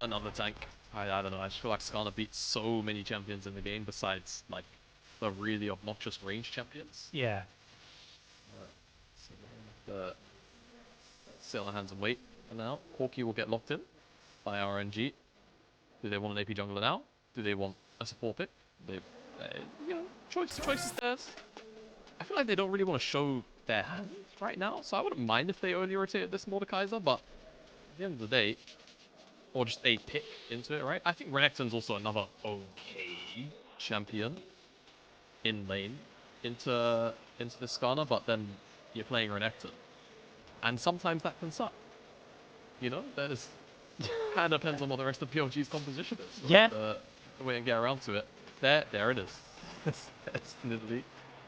another tank. I don't know. I just feel like Skarner beats so many champions in the game besides like the really obnoxious range champions. Yeah. So sit on hands and wait for now. Corki will get locked in by RNG. Do they want an AP jungler now? Do they want a support pick? They, you know, choice is theirs. I feel like they don't really want to show their hand right now, so I wouldn't mind if they only rotated this Mordekaiser, but at the end of the day, or just a pick into it, right? I think Renekton's also another okay champion in lane into this Skarner, but then you're playing Renekton. And sometimes that can suck. You know, that is kind of depends on what the rest of BLG's composition is. Yeah. The way and get around to it. There it is. That's literally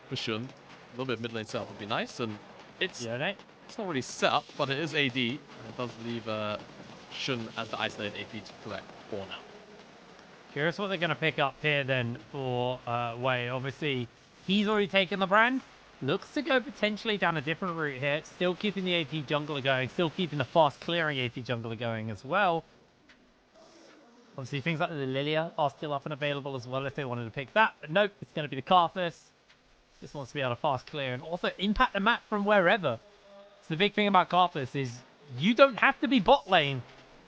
for Shun. A little bit of mid lane setup would be nice, and it's not really set up, but it is AD, and it does leave Shun as the isolated AP to collect for now. Curious what they're going to pick up here then for Wei. Obviously, he's already taken the brand. Looks to go potentially down a different route here. Still keeping the AP jungler going. Still keeping the fast clearing AP jungler going as well. Obviously, things like the Lilia are still up and available as well if they wanted to pick that. But nope, it's going to be the Karthus. Just wants to be able to fast clear and also impact the map from wherever. So the big thing about Karthus is you don't have to be bot lane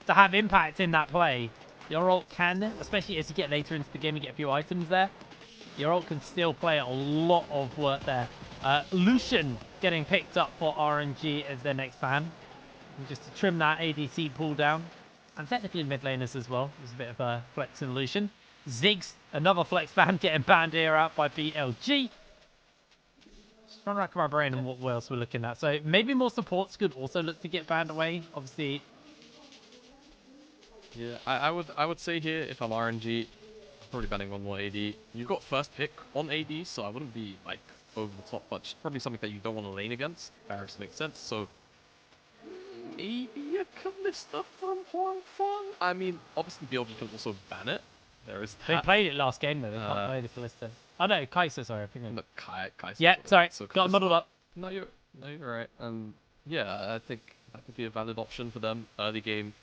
to have impact in that play. Your ult can, especially as you get later into the game and get a few items there. Your ult can still play a lot of work there. Lucian getting picked up for RNG as their next fan. And just to trim that ADC pull down. And technically mid laners as well. There's a bit of a flex in Lucian. Ziggs, another flex fan, getting banned here out by BLG. Just trying to rack my brain on what else we're looking at. So maybe more supports could also look to get banned away. Obviously. Yeah, I would say here if I'm RNG, probably banning one more AD. You've got first pick on AD, so I wouldn't be like over the top, but probably something that you don't want to lane against. Barracks makes sense, so maybe a Kalista from Huanfeng. I mean, obviously BLG can also ban it. There is that. They played it last game though. They can't play the Kalista. Oh no, Kai'Sa, sorry. I think no, Kai'Sa. yeah, sorry. So Got muddled up. No, you're right. Yeah, I think that could be a valid option for them early game.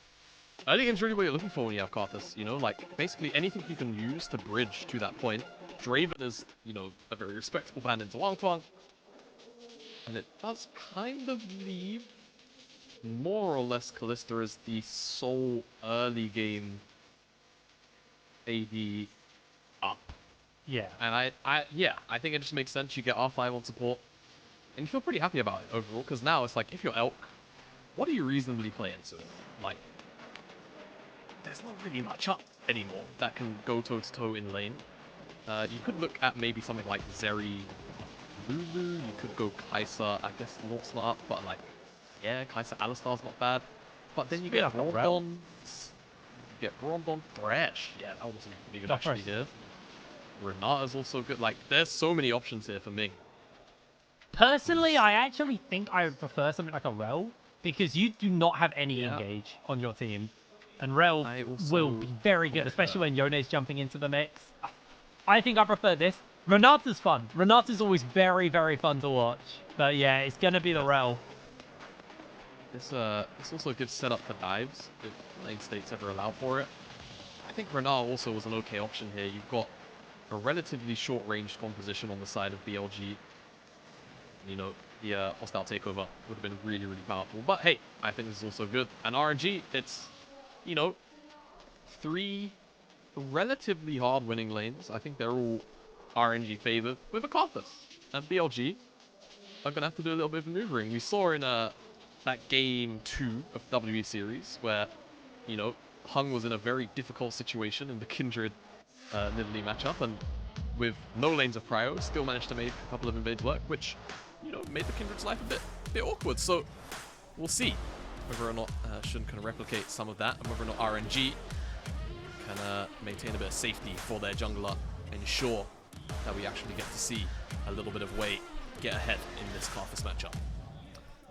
Early game's really what you're looking for when you have Karthus, you know, like, basically anything you can use to bridge to that point. Draven is, you know, a very respectable ban into Huanfeng. And it does kind of leave more or less Kalista as the sole early game AD up. Yeah. And I think it just makes sense. You get R5 on support, and you feel pretty happy about it overall, because now it's like, if you're Elk, what do you reasonably play into it? Like, there's not really much up anymore that can go toe-to-toe in lane. You could look at maybe something like Zeri Lulu, you could go Kai'Sa, I guess Lord's not up, but like, yeah, Kai'Sa Alistar's not bad. But then you get Rondon, Thresh, yeah, that wasn't pretty good actually here. Renata's also good, like, there's so many options here for Ming. Personally, I actually think I would prefer something like a Rel, because you do not have any engage on your team. And Rel will be very good, especially when Yone's jumping into the mix. I think I prefer this. Renata's fun. Renata's always very, very fun to watch. But yeah, it's going to be the Rel. This also a good setup for dives, if lane states ever allow for it. I think Renata also was an okay option here. You've got a relatively short-range composition on the side of BLG. You know, the hostile takeover would have been really, really powerful. But hey, I think this is also good. And RNG, it's, you know, 3 relatively hard winning lanes. I think they're all RNG favored with a Karthus. And BLG are going to have to do a little bit of maneuvering. We saw in that game 2 of WE series where, you know, Hung was in a very difficult situation in the Kindred Nidalee matchup, and with no lanes of prio, still managed to make a couple of invades work, which, you know, made the Kindred's life a bit awkward. So we'll see whether or not Shun can replicate some of that, and whether or not RNG can maintain a bit of safety for their jungler, and ensure that we actually get to see a little bit of Wei get ahead in this Karthus matchup.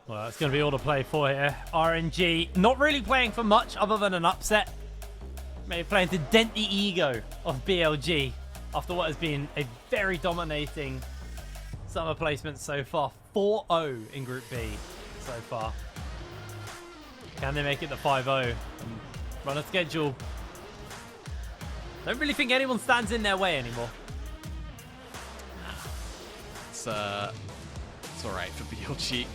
Well, it's going to be all to play for here. RNG not really playing for much other than an upset. Maybe playing to dent the ego of BLG after what has been a very dominating summer placement so far. 4-0 in Group B so far. Can they make it to 5-0? Run a schedule. Don't really think anyone stands in their way anymore. It's alright for BLG. I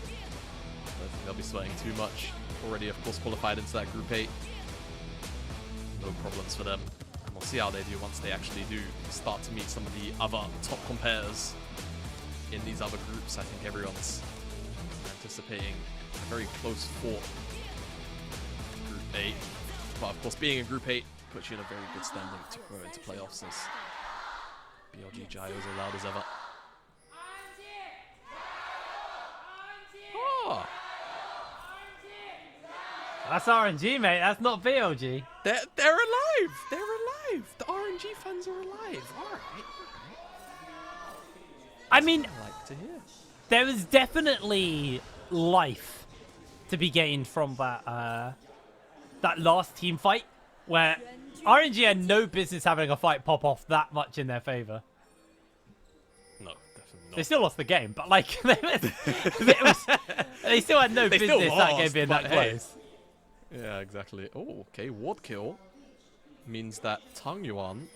don't think they'll be sweating too much. Already, of course, qualified into that Group 8. No problems for them. And we'll see how they do once they actually do start to meet some of the other top competitors in these other groups. I think everyone's anticipating a very close fought Group 8. But of course, being in Group 8 puts you in a very good standing to go into playoffs, as BLG G2 is as loud as ever. Oh. That's RNG, mate. That's not BLG. They're alive. They're alive. The RNG fans are alive. All right. I mean, I like to hear. there was definitely life to be gained from that that last team fight, where RNG had no business having a fight pop off that much in their favor. No, definitely not. They still lost the game, but like they still had no business that game being that close. Yeah, exactly. Oh, okay. Ward kill means that Tangyuan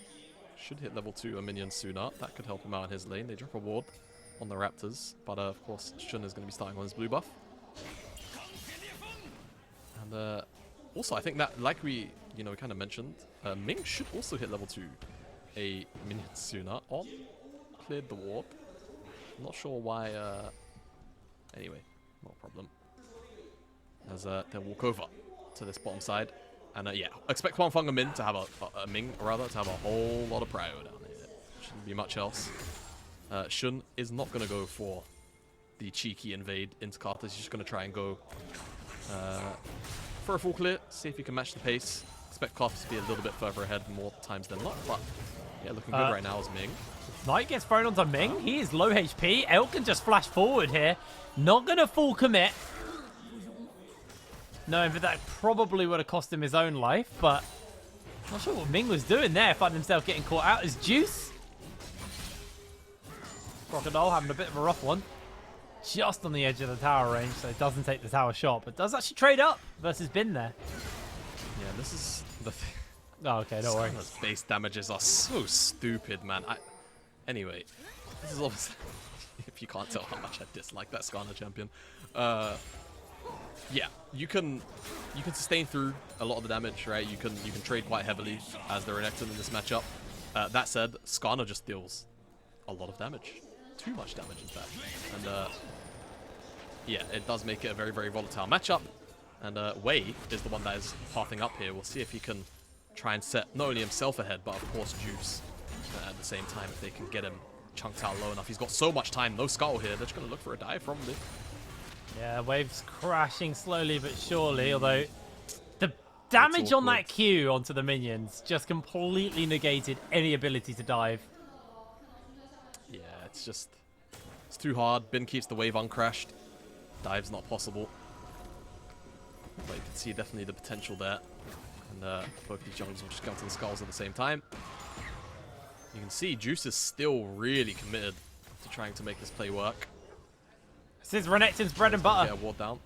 should hit level 2 a minion sooner. That could help him out in his lane. They drop a ward on the Raptors, but of course Shun is going to be starting on his blue buff. And also, I think that, like we kind of mentioned, Ming should also hit level 2 a minion sooner. On cleared the ward. I'm not sure why. Anyway, no problem. As they'll walk over to this bottom side, and yeah, expect Huanfeng and Ming to have a Ming rather to have a whole lot of prio down here. Shouldn't be much else. Shun is not going to go for the cheeky invade into Karthus. He's just going to try and go for a full clear, see if he can match the pace. Expect Karthus to be a little bit further ahead more times than not, but yeah, looking good right now is Ming. Knight gets thrown onto Ming. He is low HP. Elk can just flash forward here. Not going to full commit. Knowing that probably would have cost him his own life, but not sure what Ming was doing there. Found himself getting caught out as Juice. Crocodile having a bit of a rough one. Just on the edge of the tower range, so it doesn't take the tower shot, but does actually trade up versus Bin there. Yeah, this is the thing. Oh, okay, don't worry. Skarner's base damages are so stupid, man. Anyway, this is obviously, if you can't tell how much I dislike that Skarner champion. Yeah, you can sustain through a lot of the damage, right? You can trade quite heavily as the Renekton in this matchup. That said, Skarner just deals a lot of damage. Too much damage, in fact. And yeah, it does make it a very, very volatile matchup. And Wei is the one that is pathing up here. We'll see if he can try and set not only himself ahead, but of course Juice at the same time, if they can get him chunked out low enough. He's got so much time, no Scuttle here. They're just going to look for a dive probably. Yeah, Wave's crashing slowly but surely, although the damage on that Q onto the minions just completely negated any ability to dive. Yeah, it's too hard. Bin keeps the wave uncrashed. Dive's not possible. But you can see definitely the potential there. And both these junglers will just come to the skulls at the same time. You can see Juice is still really committed to trying to make this play work. This is Renekton's bread and butter. Get a ward down.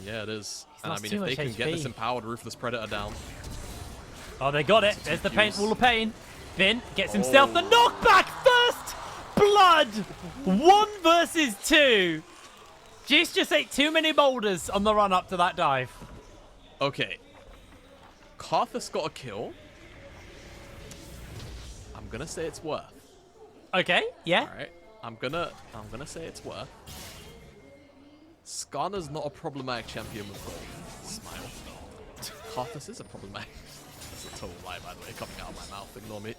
Yeah, it is. And I mean, if they can get this empowered Ruthless Predator down. Oh, they got it. There's the paint wall of pain. Bin gets himself the knockback. First blood. 1 versus 2. Juice just ate too many boulders on the run up to that dive. Okay. Karthus got a kill. I'm gonna say it's worth. Okay, yeah. Alright. I'm gonna say it's worth. Skarner's not a problematic champion with gold. Smile. Karthus is a problematic. That's a total lie, by the way, coming out of my mouth. Ignore me.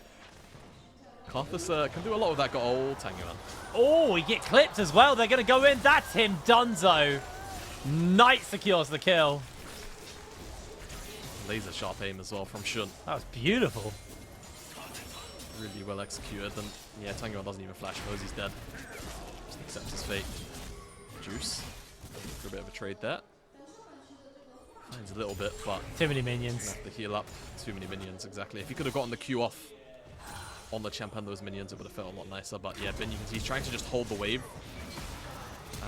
Karthus can do a lot with that gold. Tangyuan. Oh, he get clipped as well. They're going to go in. That's him, Dunzo. Knight secures the kill. Laser sharp aim as well from Shun. That was beautiful. Really well executed. And yeah, Tangyuan doesn't even flash. Knows he's dead. Just accepts his fate. Juice. For a bit of a trade there. Finds a little bit, but too many minions. Have to heal up. Too many minions, exactly. If he could have gotten the Q off on the champ and those minions, it would have felt a lot nicer. But yeah, Ben, you can see he's trying to just hold the wave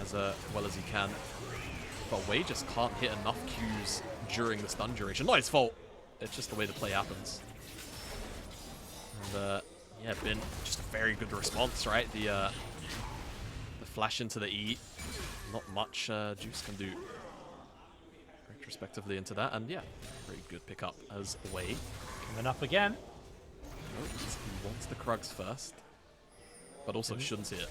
as well as he can. But Wei just can't hit enough Qs during the stun duration. Not his fault. It's just the way the play happens. And yeah, Bin, just a very good response, right? The flash into the E, not much Juice can do retrospectively into that, and yeah, very good pickup as Wei. Coming up again. He wants the Krugs first, but also shouldn't see it.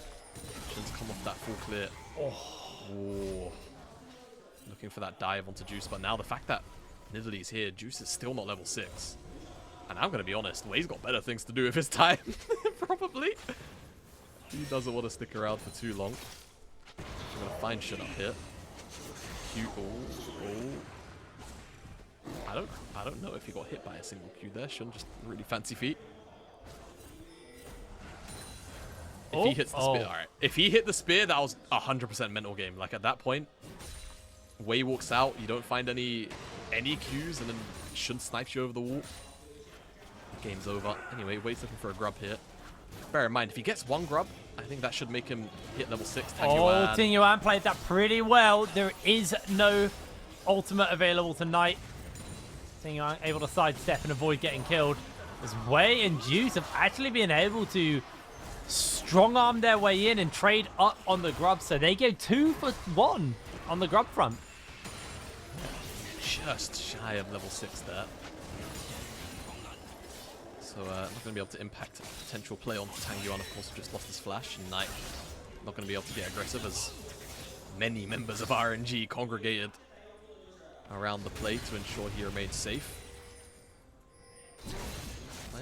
Shouldn't come off that full clear. Oh. Looking for that dive onto Juice, but now the fact that Nidalee's here, Juice is still not level 6. And I'm going to be honest, Wei's got better things to do with his time, probably. He doesn't want to stick around for too long. I'm going to find shit up here. Q, I don't know if he got hit by a single Q there. Shun, just really fancy feet. If he hits the spear, alright. If he hit the spear, that was 100% mental game. Like at that point, Wei walks out, you don't find any Qs, and then Shun snipes you over the wall. Game's over. Anyway, Wei's looking for a grub here. Bear in mind, if he gets one grub, I think that should make him hit level 6. Tangyuan. Tangyuan played that pretty well. There is no ultimate available tonight. Tangyuan able to sidestep and avoid getting killed. As Wei and Juice have actually been able to strong-arm their way in and trade up on the grub, so they go 2 for 1 on the grub front. Just shy of level 6 there. So not going to be able to impact potential play on Tangyuan, of course, who just lost his flash, and Knight not going to be able to get aggressive as many members of RNG congregated around the play to ensure he remains safe.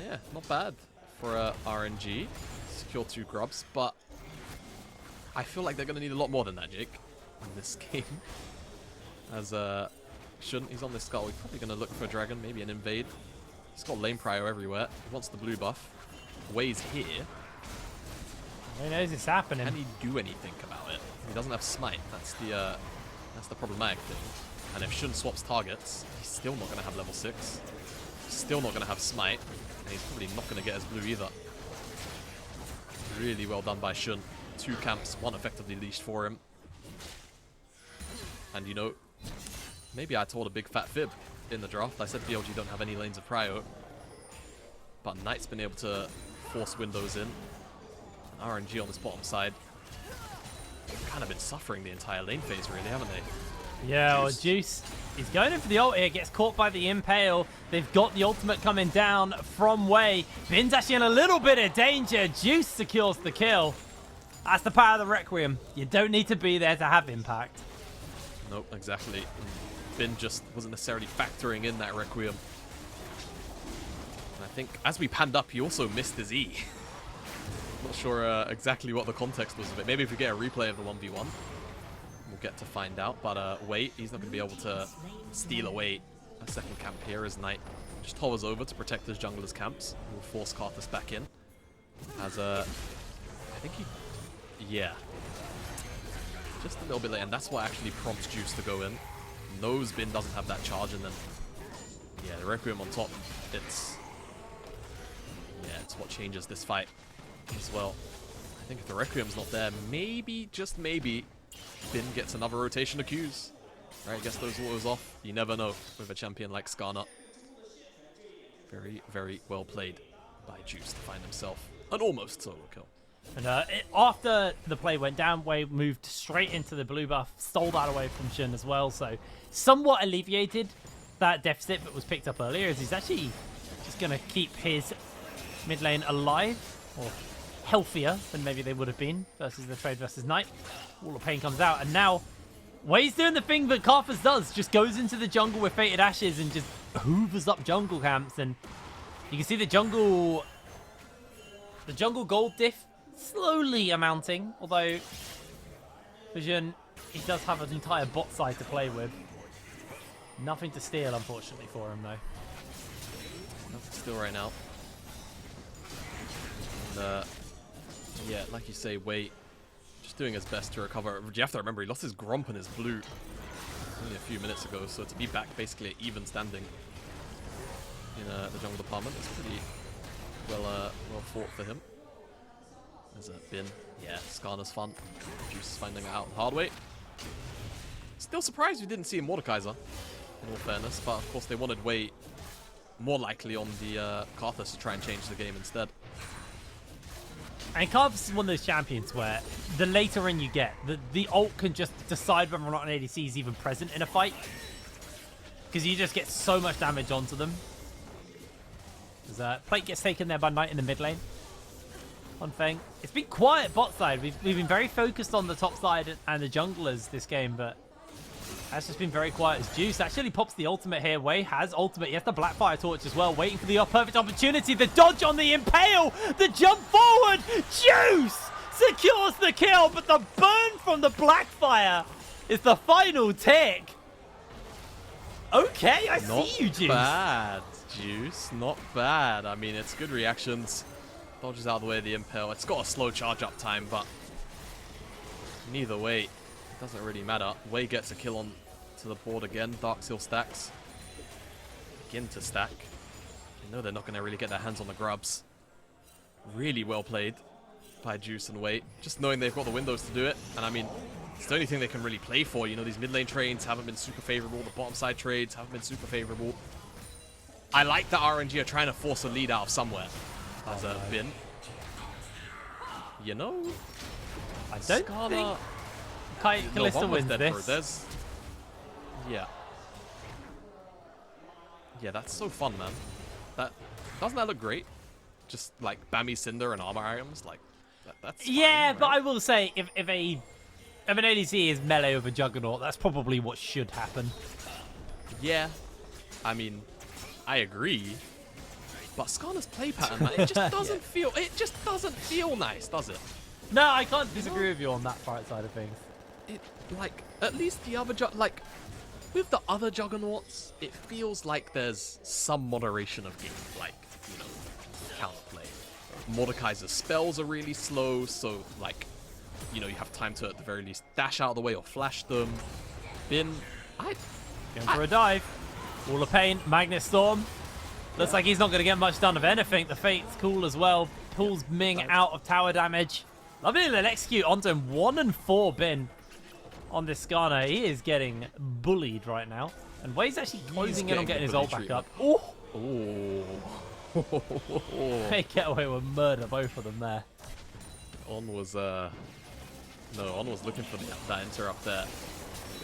Yeah, not bad for RNG. Secure 2 grubs, but I feel like they're going to need a lot more than that, Jake, in this game. As he's on this skull. He's probably going to look for a dragon, maybe an invade. He's got lane prio everywhere. He wants the blue buff. Wei's here. Who knows it's happening? Can he do anything about it? He doesn't have smite. That's the problematic thing. And if Shun swaps targets, he's still not going to have level 6. Still not going to have smite. And he's probably not going to get his blue either. Really well done by Shun. 2 camps, 1 effectively leashed for him. And you know, maybe I told a big fat fib in the draft. I said BLG don't have any lanes of prio. But Knight's been able to force windows in. And RNG on this bottom side. They've kind of been suffering the entire lane phase, really, haven't they? Yeah, well, Juice is going in for the ult here. Gets caught by the Impale. They've got the ultimate coming down from Wei. Bin's actually in a little bit of danger. Juice secures the kill. That's the power of the Requiem. You don't need to be there to have impact. Nope, exactly. Bin just wasn't necessarily factoring in that Requiem. And I think as we panned up, he also missed his E. Not sure exactly what the context was of it. Maybe if we get a replay of the 1v1, we'll get to find out. But wait, he's not going to be able to steal away a second camp here as Knight just hovers over to protect his jungler's camps. We'll force Karthus back in. As I think yeah. Just a little bit late, and that's what actually prompts Juice to go in. Knows Bin doesn't have that charge, and then yeah, the Requiem on top. It's what changes this fight as well. I think if the Requiem's not there, maybe, just maybe, Bin gets another rotation of Qs. Right, gets those autos off. You never know with a champion like Skarner. Very, very well played by Juice to find himself an almost solo kill. And after the play went down, Wei moved straight into the blue buff, stole that away from Shun as well, so somewhat alleviated that deficit that was picked up earlier, as he's actually just going to keep his mid lane alive, or healthier than maybe they would have been versus the trade versus Knight. Wall of Pain comes out, and now Wei's doing the thing that Karthus does, just goes into the jungle with Fated Ashes and just hoovers up jungle camps, and you can see the jungle gold diff slowly amounting, although Vision, he does have an entire bot side to play with. Nothing to steal, unfortunately, for him, though. Nothing to steal right now. And, yeah, like you say, Wei just doing his best to recover. You have to remember, he lost his Gromp and his blue only a few minutes ago, so to be back basically at even standing in the jungle department is pretty well fought for him. There's a Bin. Yeah, Skarner's fun. Juice is finding it out the hard way. Still surprised we didn't see a Mordekaiser, in all fairness, but of course they wanted Wei more likely on the Karthus to try and change the game instead. And Karthus is one of those champions where the later in you get, the ult can just decide whether or not an ADC is even present in a fight. Because you just get so much damage onto them. Plate gets taken there by Knight in the mid lane. Huanfeng. It's been quiet bot side. We've been very focused on the top side and the junglers this game, but that's just been very quiet as Juice actually pops the ultimate here. Wei has ultimate. He has the Blackfire Torch as well, waiting for the perfect opportunity. The dodge on the Impale. The jump forward. Juice secures the kill, but the burn from the Blackfire is the final tick. Okay, I see you, Juice. Not bad, Juice. Not bad. I mean, it's good reactions. Dodges out of the way of the Impale. It's got a slow charge up time, but neither way, it doesn't really matter. Wei gets a kill on to the board again. Darkseal stacks. Begin to stack. You know they're not going to really get their hands on the grubs. Really well played by Juice and Wei. Just knowing they've got the windows to do it. And I mean, it's the only thing they can really play for. You know, these mid lane trades haven't been super favorable. The bottom side trades haven't been super favorable. I like that RNG are trying to force a lead out of somewhere. As a bin. You know, I don't think Kalista wins this. There's, yeah, that's so fun, man. Doesn't that look great? Just like Bammy Cinder and armor items, like that's fine, yeah. right? But I will say, if an ADC is melee with a Juggernaut, that's probably what should happen. Yeah, I mean, I agree. But Skarner's play pattern, man, it just doesn't feel. It just doesn't feel nice, does it? No, I can't disagree with you on that part side of things. It like at least the other like with the other Juggernauts, it feels like there's some moderation of game, like you know, counterplay. Mordekaiser's spells are really slow, so like you know you have time to at the very least dash out of the way or flash them. Going for a dive. Wall of Pain, Magnet Storm. Looks like he's not going to get much done of anything. The Fate's cool as well. Pulls Ming out of tower damage. Lovely little execute onto him. 1 and 4 bin on this Skarner. He is getting bullied right now. And Wei's actually closing in on getting his ult back up. Oh! They get away with murder, both of them there. On was looking for that interrupt there.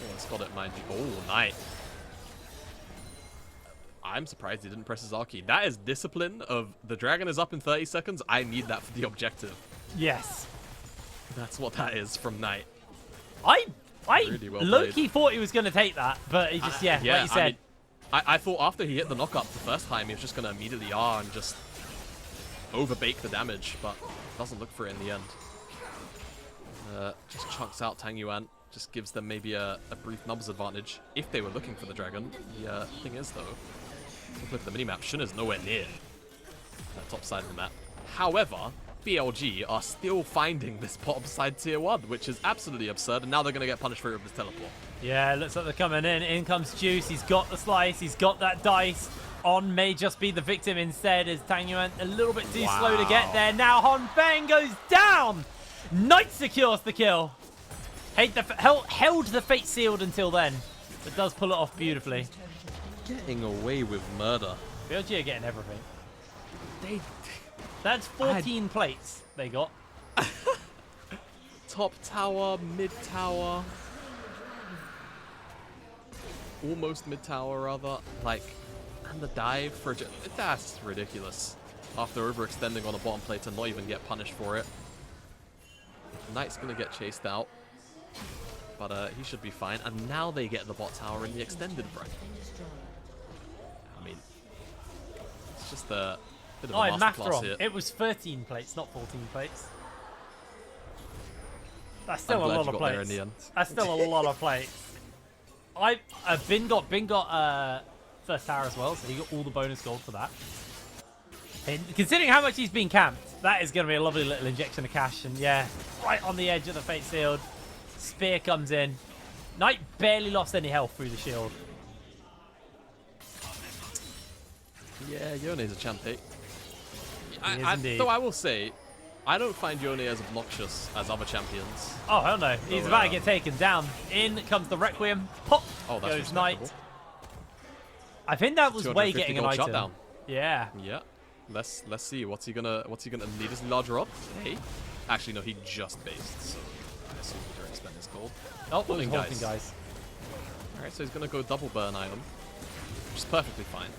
Almost got it, mind you. Oh, Knight. I'm surprised he didn't press his R key. That is discipline of the dragon is up in 30 seconds. I need that for the objective. Yes. That's what that is from Knight. I Really well low-key thought he was going to take that, but he just, like you said. I mean, I thought after he hit the knockup the first time, he was just going to immediately R and just overbake the damage, but doesn't look for it in the end. Just chunks out Tangyuan. Just gives them maybe a brief numbers advantage if they were looking for the dragon. The thing is, though, look at the minimap. Shun is nowhere near that top side of the map. However, BLG are still finding this bottom side tier 1, which is absolutely absurd, and now they're going to get punished for it with this teleport. Yeah, looks like they're coming in. In comes Juice. He's got the slice. He's got that dice. On may just be the victim instead, as Tangyuan a little bit too slow to get there. Now Huanfeng goes down. Knight secures the kill. Held the fate sealed until then, but does pull it off beautifully. Getting away with murder. BLG are getting everything. That's 14 plates they got. Top tower, mid tower. Almost mid tower, rather. Like, and the dive for that's ridiculous. After overextending on a bottom plate to not even get punished for it. Knight's gonna get chased out. But he should be fine. And now they get the bot tower in the extended bracket. I mean, it's just a bit of a masterclass here. It was 13 plates, not 14 plates. That's still a lot of plates. In the end. That's still a lot of plates. Bin got first tower as well, so he got all the bonus gold for that. And considering how much he's been camped, that is going to be a lovely little injection of cash. And yeah, right on the edge of the fate sealed. Spear comes in. Knight barely lost any health through the shield. Yeah, Yone's a champ pick. Indeed. Though I will say, I don't find Yone as obnoxious as other champions. Oh, hell no. He's about to get taken down. In comes the Requiem. Pop that's goes Knight. I think that was Wei getting an item. Shutdown. Yeah. Yeah. Let's see. What's he gonna need his larger up? Hey. Actually no, he just based, so I assume he didn't spend his gold. Oh, Holding guys. Alright, so he's gonna go double burn item. Which is perfectly fine.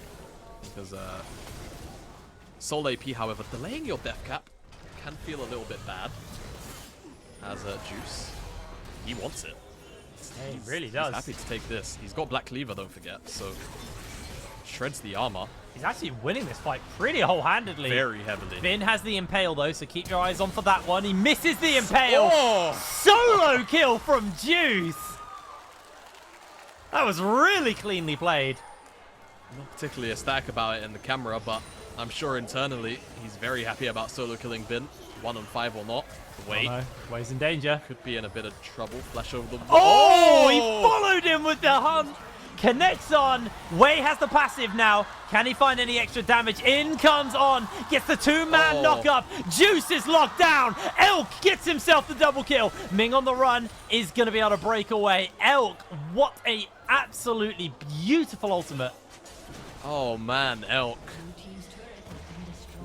Because Soul AP, however, delaying your death cap can feel a little bit bad. As Juice. He wants it. He really does. He's happy to take this. He's got Black Cleaver, don't forget, so shreds the armor. He's actually winning this fight pretty whole-handedly. Very heavily. Finn has the Impale, though, so keep your eyes on for that one. He misses the Impale. Oh! Solo kill from Juice. That was really cleanly played. Not particularly ecstatic about it in the camera, but I'm sure internally he's very happy about solo killing Bin, 1 on 5 or not. Wait. Oh no. Way's in danger. Could be in a bit of trouble. Flash over the wall. Oh! He followed him with the hunt. Connects on. Way has the passive now. Can he find any extra damage? In comes on. Gets the 2-man knock up. Juice is locked down. Elk gets himself the double kill. Ming on the run is going to be able to break away. Elk, what a absolutely beautiful ultimate. Oh man, Elk.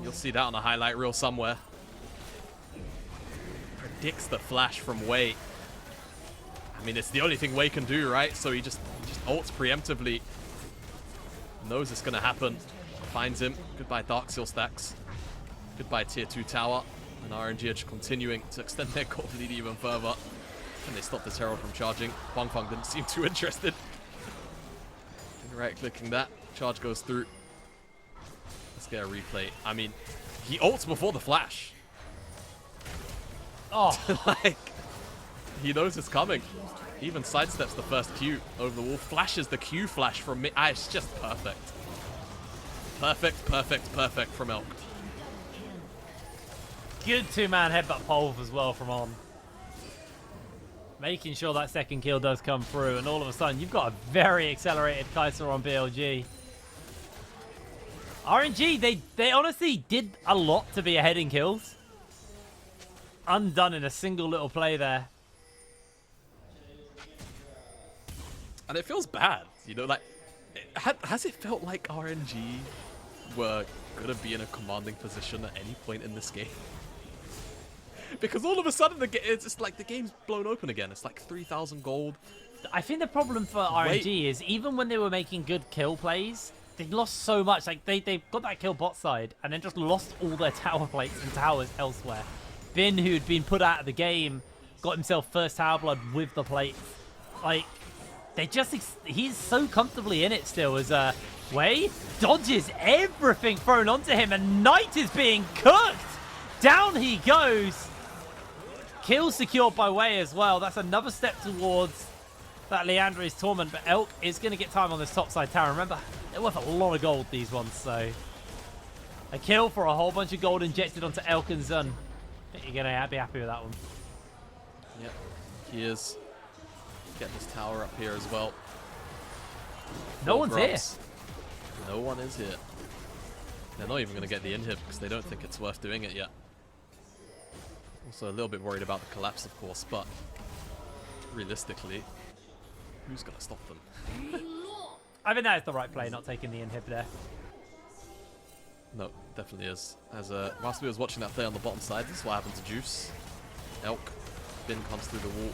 You'll see that on a highlight reel somewhere. Predicts the flash from Wei. I mean, it's the only thing Wei can do, right? So he just ults preemptively. Knows it's gonna happen. Finds him. Goodbye Dark Seal stacks. Goodbye tier 2 tower. And RNG are just continuing to extend their gold lead even further. And they stop this Herald from charging. Huanfeng didn't seem too interested. Right-clicking that. Charge goes through. Let's get a replay. I mean, he ults before the flash. Oh. Like, he knows it's coming. He even sidesteps the first Q over the wall. Flashes the Q flash from me. It's just perfect. Perfect, perfect, perfect from Elk. Good 2-man headbutt pole as well from On. Making sure that second kill does come through, and all of a sudden you've got a very accelerated Kaiser on BLG. RNG, they honestly did a lot to be ahead in kills. Undone in a single little play there. And it feels bad, you know, like, has it felt like RNG were going to be in a commanding position at any point in this game? Because all of a sudden, it's just like the game's blown open again. It's like 3,000 gold. I think the problem for RNG is even when they were making good kill plays, they lost so much. Like they got that kill bot side and then just lost all their tower plates and towers elsewhere. Bin, who'd been put out of the game, got himself first tower blood with the plates. Like, they just, he's so comfortably in it still as Wei dodges everything thrown onto him and Knight is being cooked. Down he goes. Kill secured by Wei as well. That's another step towards that Leandre's Torment, but Elk is going to get time on this topside tower. Remember, they're worth a lot of gold, these ones, so a kill for a whole bunch of gold injected onto Elk and Zun. I think you're going to be happy with that one. Yep, he is. Get this tower up here as well. No one's here. No one is here. They're not even going to get the inhib because they don't think it's worth doing it yet. Also a little bit worried about the collapse, of course, but realistically, who's going to stop them? I think that is the right play, not taking the inhib there. No, definitely is. As whilst we was watching that play on the bottom side, this is what happened to Juice. Elk. Bin comes through the wall.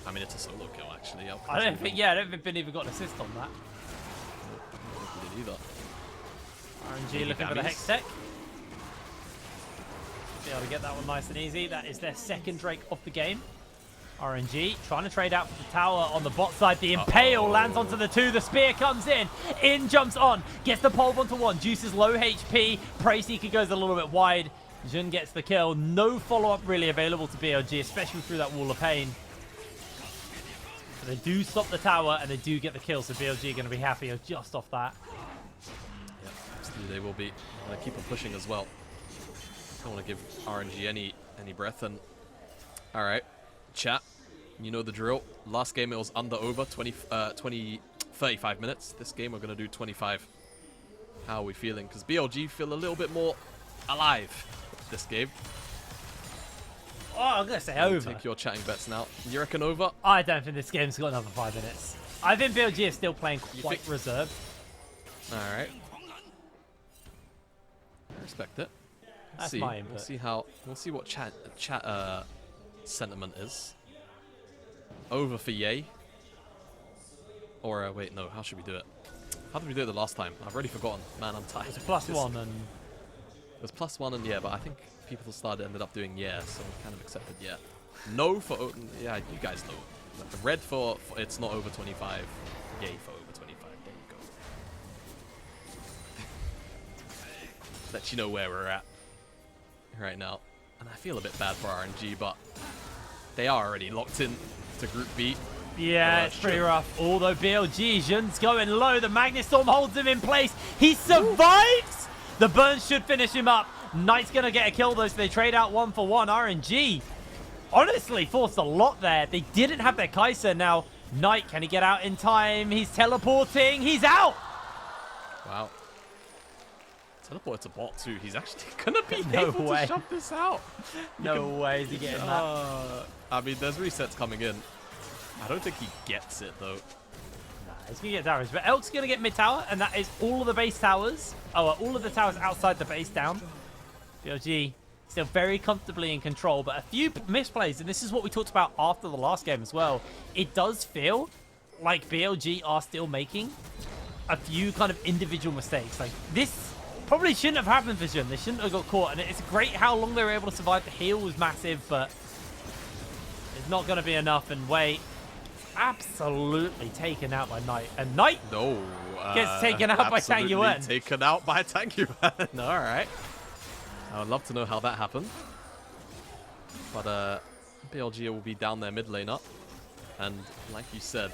I mean, it's a solo kill, actually. Elk I don't think Bin even got an assist on that. I don't think he did either. RNG looking for the Hex Tech. Be able to get that one nice and easy. That is their second Drake of the game. RNG trying to trade out for the tower on the bot side. The Impale lands onto the 2. The spear comes in. In jumps on. Gets the pole onto 1. Juice is low HP. Prey Seeker goes a little bit wide. Jun gets the kill. No follow-up really available to BLG, especially through that wall of pain. But they do stop the tower and they do get the kill, so BLG are going to be happy just off that. Yep, absolutely they will be. Going to keep on pushing as well. Don't want to give RNG any breath. And all right, chat, you know the drill. Last game it was over 35 minutes. This game we're going to do 25. How are we feeling? Because BLG feel a little bit more alive this game. Oh, I'm going to say over. Take your chatting bets now. You reckon over? I don't think this game's got another 5 minutes. I think BLG is still playing quite reserved. All right. respect it. That's my input. We'll see what chat sentiment is. Over for yay. Or wait, no. How should we do it? How did we do it the last time? I've already forgotten. Man, I'm tired. It's a +1 and... It was +1 and yeah, but I think people ended up doing yeah, so we kind of accepted yeah. No for... Yeah, you guys know. Red for it's not over 25. Yay for over 25. There you go. Let you know where we're at right now. And I feel a bit bad for RNG, but they are already locked in to Group B. Yeah, it's pretty rough. Although BLG, Jun's going low. The Magnet Storm holds him in place. He survives! The burn should finish him up. Knight's going to get a kill, though, so they trade out 1 for 1. RNG honestly forced a lot there. They didn't have their Kaiser. Now, Knight, can he get out in time? He's teleporting. He's out! Wow. Teleport to bot, too. He's actually going to be able to shove this out. No way is he getting that. I mean, there's resets coming in. I don't think he gets it, though. Nah, he's going to get damage. But Elk's going to get mid-tower, and that is all of the base towers. Oh, all of the towers outside the base down. BLG still very comfortably in control, but a few misplays, and this is what we talked about after the last game as well. It does feel like BLG are still making a few kind of individual mistakes. Like, this probably shouldn't have happened for Jun. They shouldn't have got caught, and it's great how long they were able to survive. The heal was massive, but it's not going to be enough, and wait. Absolutely taken out by Knight. And Knight gets taken out by Tangyuan. Taken out by Tangyuan. All right. I would love to know how that happened. But BLG will be down their mid laner. And like you said,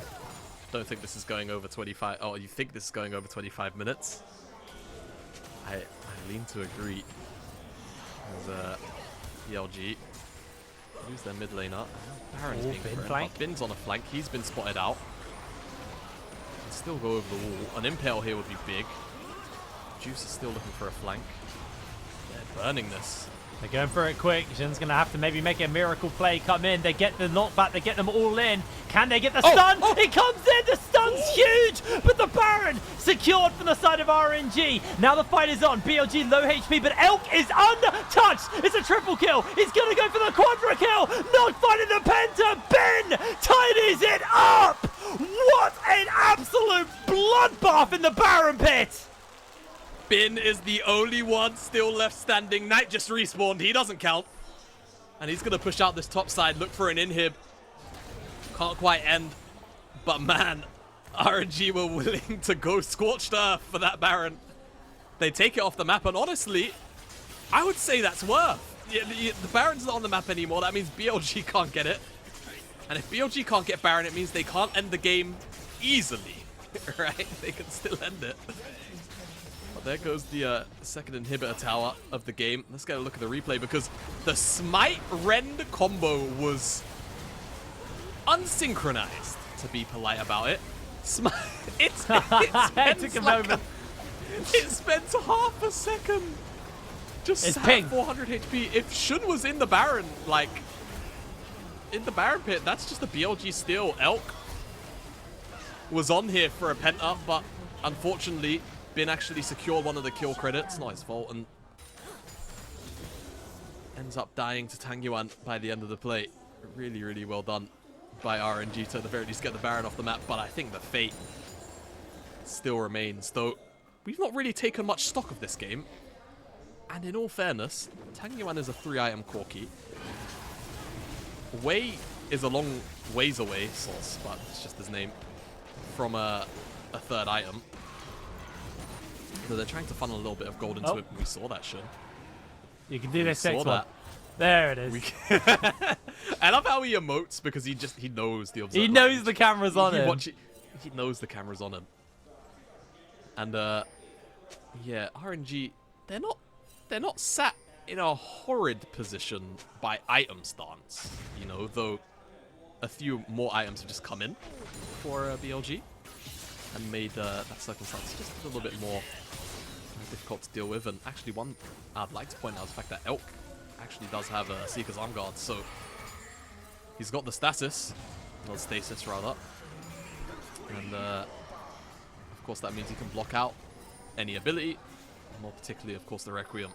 don't think this is going over 25. Oh, you think this is going over 25 minutes? I lean to agree. As BLG lose their mid laner. Baron's being threatened. Bin's on a flank. He's been spotted out. Can still go over the wall. An impale here would be big. Juice is still looking for a flank. They're burning this. They're going for it quick. Jin's going to have to maybe make a miracle play. Come in. They get the knockback. They get them all in. Can they get the stun? It comes in. The stun's huge. But the Baron secured from the side of RNG. Now the fight is on. BLG low HP, but Elk is untouched. It's a triple kill. He's going to go for the quadra kill. Not finding the penta. Ben tidies it up. What an absolute bloodbath in the Baron pit. Bin is the only one still left standing. Knight just respawned. He doesn't count. And he's going to push out this top side. Look for an inhib. Can't quite end. But man, RNG were willing to go scorched earth for that Baron. They take it off the map. And honestly, I would say that's worth. The Baron's not on the map anymore. That means BLG can't get it. And if BLG can't get Baron, it means they can't end the game easily. Right? They can still end it. There goes the second inhibitor tower of the game. Let's get a look at the replay because the Smite Rend combo was unsynchronized, to be polite about it. It spent half a second just sat 400 HP. If Shun was in the Baron, like, in the Baron pit, that's just a BLG steal. Elk was on here for a penta, but unfortunately, Bin actually secured one of the kill credits. Not his fault, and ends up dying to Tangyuan by the end of the play. Really, really well done by RNG to at the very least get the Baron off the map, but I think the fate still remains. Though we've not really taken much stock of this game, and in all fairness, Tangyuan is a 3-item Corki. Wei is a long ways away, Sauce, but it's just his name, from a third item. So they're trying to funnel a little bit of gold into it. We saw that, Shun. You can do this next one. There it is. I love how he emotes because he knows the observer. He knows the camera's on him. He knows the camera's on him. And yeah, RNG, they're not sat in a horrid position by item stance, you know, though a few more items have just come in for BLG and made that circumstance just a little bit more difficult to deal with. And actually, one I'd like to point out is the fact that Elk actually does have a Seeker's Arm Guard, so he's got the stasis, or stasis rather, and of course that means he can block out any ability, more particularly of course the Requiem.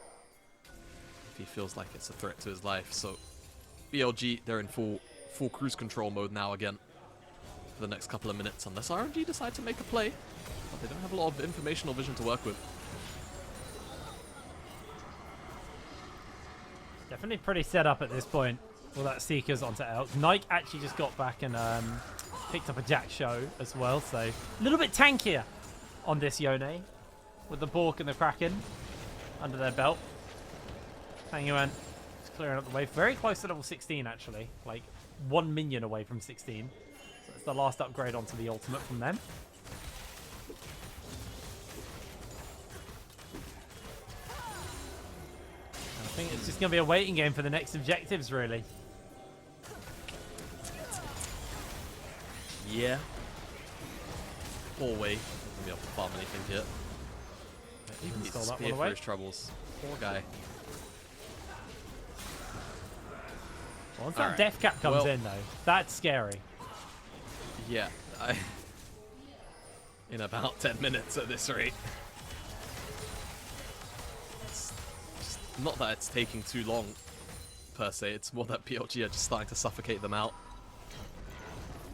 if he feels like it's a threat to his life. So BLG, they're in full cruise control mode now again for the next couple of minutes, unless RNG decide to make a play. But they don't have a lot of informational vision to work with. Definitely pretty set up at this point. All that Seekers onto Elk. Nike actually just got back and picked up a Jack Show as well, so a little bit tankier on this Yone with the Bork and the Kraken under their belt. Tangyuan is clearing up the way. Very close to level 16 actually, like 1 minion away from 16. So it's the last upgrade onto the ultimate from them. I think it's just going to be a waiting game for the next objectives, really. Yeah. Poor way. Doesn't be able to farm anything here. Even needs to spear for his troubles. Poor guy. Once that death cap comes in, though, that's scary. Yeah. In about 10 minutes at this rate. Not that it's taking too long, per se. It's more that BLG are just starting to suffocate them out.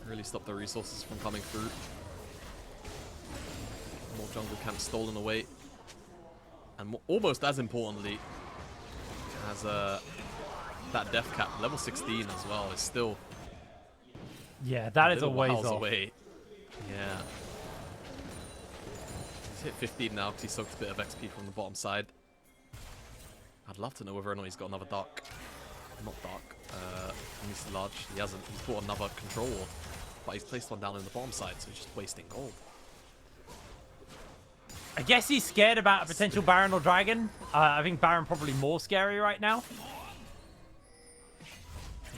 Really stop the resources from coming through. More jungle camps stolen away. And almost as importantly, as that death cap, level 16 as well, is still... Yeah, that is a ways off. Away. Yeah. He's hit 15 now because he soaked a bit of XP from the bottom side. I'd love to know whether or not he's got another dark. Not dark. He's large. He hasn't. He's bought another control ward. But he's placed one down in the bottom side, so he's just wasting gold. I guess he's scared about a potential Baron or Dragon. I think Baron probably more scary right now.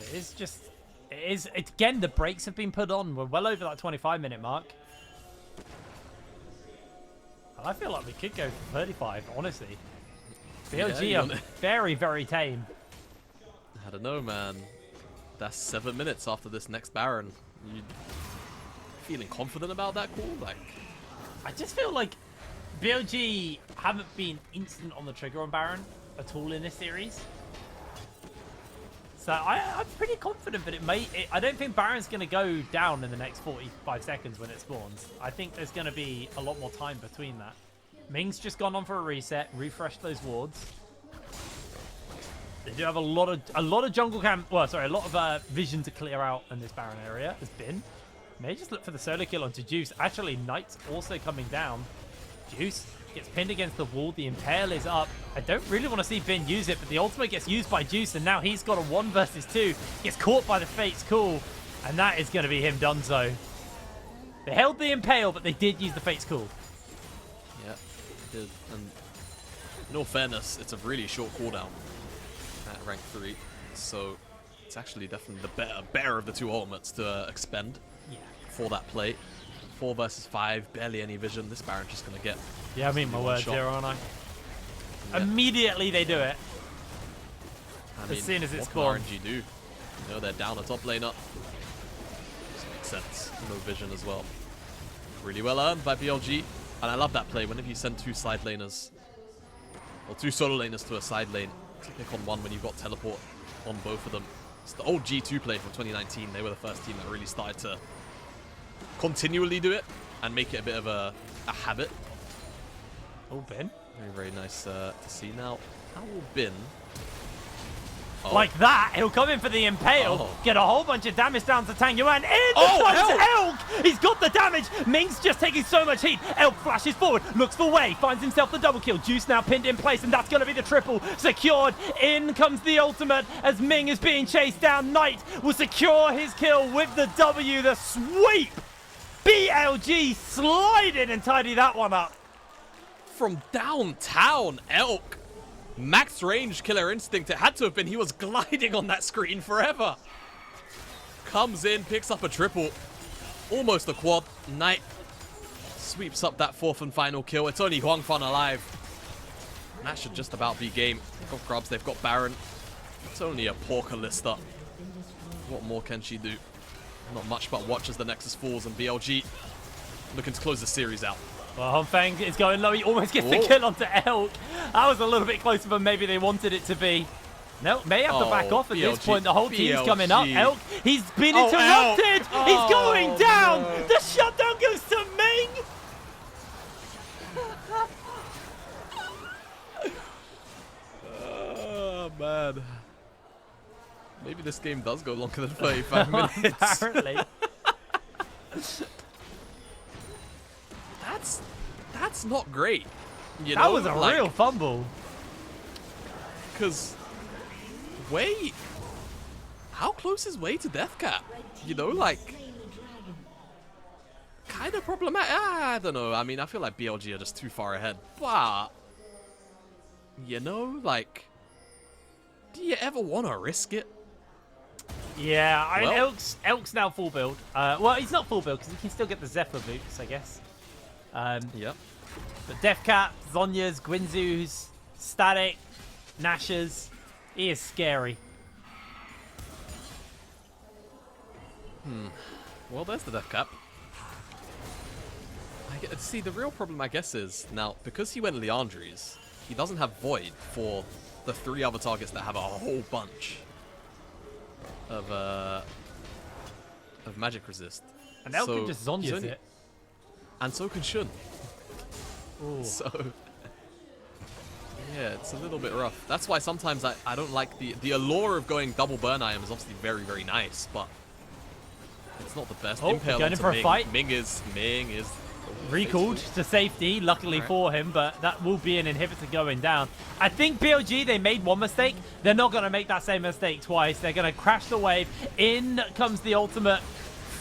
It is just... It's, again, the brakes have been put on. We're well over that 25-minute mark. And I feel like we could go for 35, honestly. BLG are very, very tame. I don't know, man. That's 7 minutes after this next Baron. You feeling confident about that call? Like, I just feel like BLG haven't been instant on the trigger on Baron at all in this series. So I'm pretty confident that it may... I don't think Baron's going to go down in the next 45 seconds when it spawns. I think there's going to be a lot more time between that. Ming's just gone on for a reset, refreshed those wards. They do have a lot of jungle camp... Well, sorry, a lot of vision to clear out in this Baron area has been. May just look for the solo kill onto Juice. Actually, Knight's also coming down. Juice gets pinned against the wall. The Impale is up. I don't really want to see Bin use it, but the ultimate gets used by Juice, and now he's got a 1 versus 2. Gets caught by the Fate's Call, and that is going to be him done so. They held the Impale, but they did use the Fate's Call. yeah, they did. And in all fairness, it's a really short cooldown at rank 3, so it's actually definitely the better of the two ultimates to expend for that play. 4 versus 5, barely any vision. This Baron's just going to get... Yeah, I mean my words here, aren't I? Yeah. Immediately they do it. I mean, as soon as it's what spawned. can RNG do? You know, they're down a top laner. This makes sense. No vision as well. Really well earned by BLG. And I love that play. Whenever you send 2 side laners, or 2 solo laners to a side lane, to pick on one when you've got teleport on both of them. It's the old G2 play from 2019. They were the first team that really started to continually do it and make it a bit of a habit. Oh, Bin. Very, very nice to see. Now, how will Bin... Oh. Like that, he'll come in for the Impale, get a whole bunch of damage down to Tangyuan. In Elk! He's got the damage. Ming's just taking so much heat. Elk flashes forward, looks for Wei, finds himself the double kill. Juice now pinned in place, and that's going to be the triple. Secured. In comes the ultimate as Ming is being chased down. Knight will secure his kill with the W, the sweep. BLG slide in and tidy that one up. From downtown, Elk. Max range killer instinct. It had to have been. He was gliding on that screen forever. Comes in, picks up a triple. Almost a quad. Knight sweeps up that 4th and final kill. It's only Huanfeng alive. And that should just about be game. They've got Grubs, they've got Baron. It's only a poor Kalista. What more can she do? Not much, but watch as the Nexus falls and BLG looking to close the series out. Well, Huanfeng is going low. He almost gets the kill onto Elk. That was a little bit closer than maybe they wanted it to be. No, may have to back off at this point. The whole team's coming up. Elk, he's been interrupted. He's going down. No. The shutdown goes to Ming. Oh, man. Maybe this game does go longer than 35 minutes. Apparently. That's not great. That was a real fumble. Because Wei, how close is Wei to death cap? You know, like, kind of problematic. I don't know. I mean, I feel like BLG are just too far ahead. But, you know, like, do you ever want to risk it? Yeah, I mean, Elk's now full build. Well, he's not full build because he can still get the Zephyr boots, I guess. Yep. But Death Cap, Zhonya's, Guinzu's, Static, Nash's, he is scary. Well, there's the Death Cap. See, the real problem, I guess, is now because he went Leandri's, he doesn't have Void for the 3 other targets that have a whole bunch of magic resist. And Elk can just Zhonya's it. And so can Shun. Ooh. So, yeah, it's a little bit rough. That's why sometimes I don't like the allure of going double burn item is obviously very, very nice, but it's not the best. Oh, Impale going in for a fight. Ming is recalled to safety, luckily for him, but that will be an inhibitor going down. I think BLG, they made one mistake. They're not going to make that same mistake twice. They're going to crash the wave. In comes the ultimate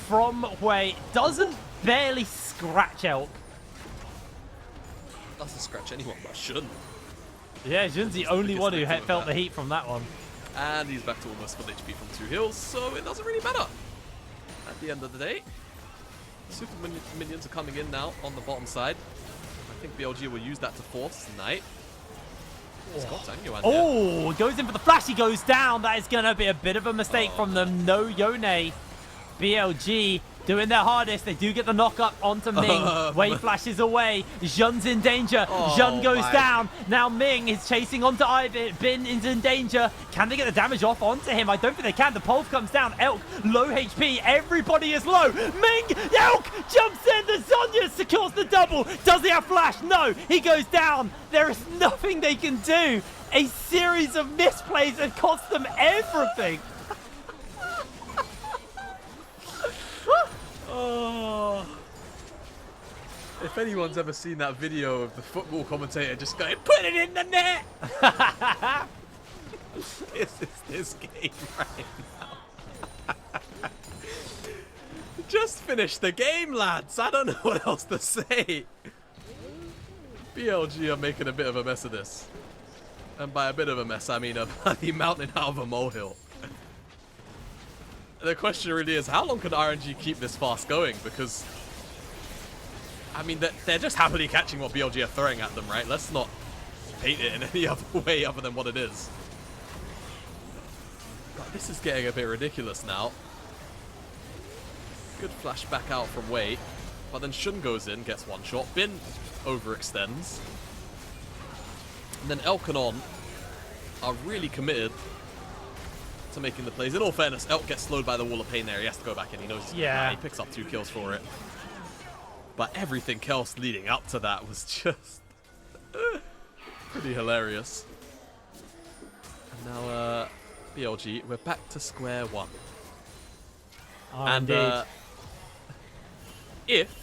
from Wei. Doesn't barely scratch Elk. Doesn't scratch anyone but Shun. Yeah, Shun's the only one who felt the heat from that one. And he's back to almost full HP from 2 hills, so it doesn't really matter at the end of the day. Super minions are coming in now on the bottom side. I think BLG will use that to force Knight. He's got Tangyuan. Oh, goes in for the flash. He goes down. That is going to be a bit of a mistake from them. No Yone. BLG doing their hardest. They do get the knock up onto Ming. Wei flashes away. Zhun's in danger. Zhun goes down. Now Ming is chasing onto Ivy. Bin is in danger. Can they get the damage off onto him? I don't think they can. The pulse comes down. Elk, low HP. Everybody is low. Ming, Elk jumps in. The Zhonya secures the double. Does he have flash? No. He goes down. There is nothing they can do. A series of misplays that cost them everything. Oh. If anyone's ever seen that video of the football commentator just going, put it in the net! This is this game right now. Just finish the game, lads! I don't know what else to say. BLG are making a bit of a mess of this. And by a bit of a mess, I mean a bloody mountain out of a molehill. The question really is, how long can RNG keep this fast going? Because, I mean, they're just happily catching what BLG are throwing at them, right? Let's not paint it in any other way other than what it is. But this is getting a bit ridiculous now. Good flash back out from Wei. But then Shun goes in, gets one shot. Bin overextends. And then Elk and On are really committed to making the plays. In all fairness, Elk gets slowed by the wall of pain there. He has to go back in. He knows he's he picks up 2 kills for it. But everything else leading up to that was just pretty hilarious. And now, BLG, we're back to square one. And if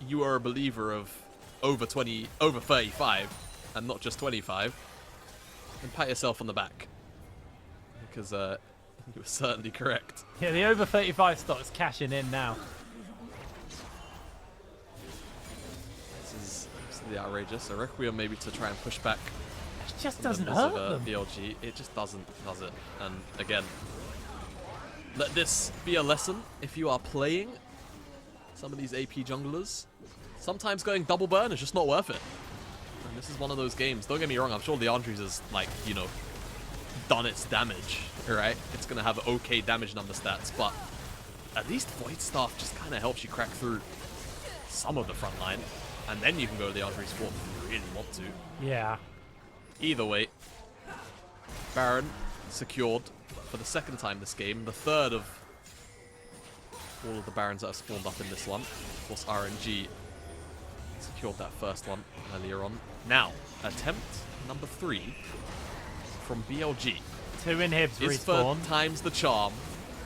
you are a believer of over 35 and not just 25, then pat yourself on the back. Because you were certainly correct. Yeah, the over 35 stock's cashing in now. This is absolutely outrageous. A Requiem maybe to try and push back. It just doesn't hurt them. BLG. It just doesn't, does it? And again, let this be a lesson if you are playing some of these AP junglers. Sometimes going double burn is just not worth it. And this is one of those games. Don't get me wrong, I'm sure Leandri's is, like, you know, done its damage, right? It's going to have okay damage number stats, but at least Void Staff just kind of helps you crack through some of the front line, and then you can go to the archery swarm if you really want to. Yeah. Either way, Baron secured for the second time this game, the third of all of the Barons that have spawned up in this one. Of course, RNG secured that first one earlier on. Now, attempt number 3 from BLG. 2 inhibs Is respawn. third time's the charm.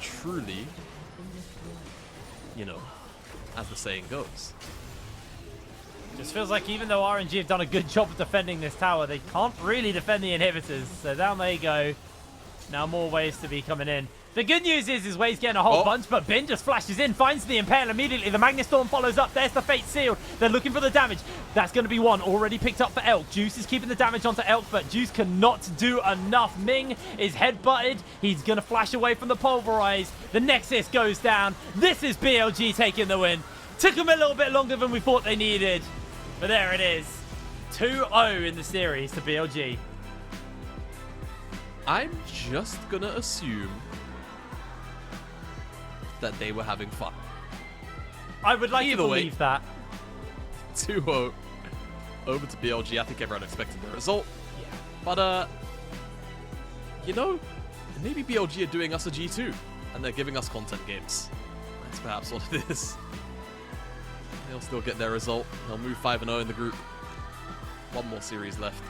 Truly, you know, as the saying goes. Just feels like even though RNG have done a good job of defending this tower, they can't really defend the inhibitors. So down they go. Now more waves to be coming in. The good news is Wade's getting a whole bunch, but Bin just flashes in, finds the Impale immediately. The Magnustorm follows up. There's the Fate sealed. They're looking for the damage. That's going to be one already picked up for Elk. Juice is keeping the damage onto Elk, but Juice cannot do enough. Ming is headbutted. He's going to flash away from the Pulverize. The Nexus goes down. This is BLG taking the win. Took them a little bit longer than we thought they needed, but there it is. 2-0 in the series to BLG. I'm just going to assume that they were having fun. I would like to believe that. 2-0 over to BLG. I think everyone expected the result. Yeah. But, you know, maybe BLG are doing us a G2, and they're giving us content games. That's perhaps what it is. They'll still get their result. They'll move 5-0 in the group. One more series left.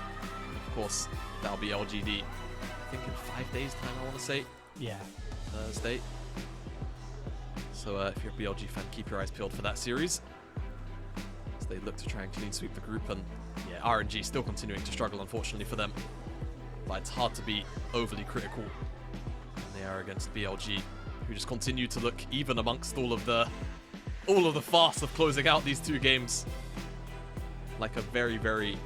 Of course, that'll be LGD. I think in 5 days' time, I want to say. Yeah. Thursday. So if you're a BLG fan, keep your eyes peeled for that series. As they look to try and clean sweep the group. And yeah, RNG still continuing to struggle, unfortunately, for them. But it's hard to be overly critical when they are against BLG, who just continue to look even amongst all of the farce of closing out these 2 games. Like a very, very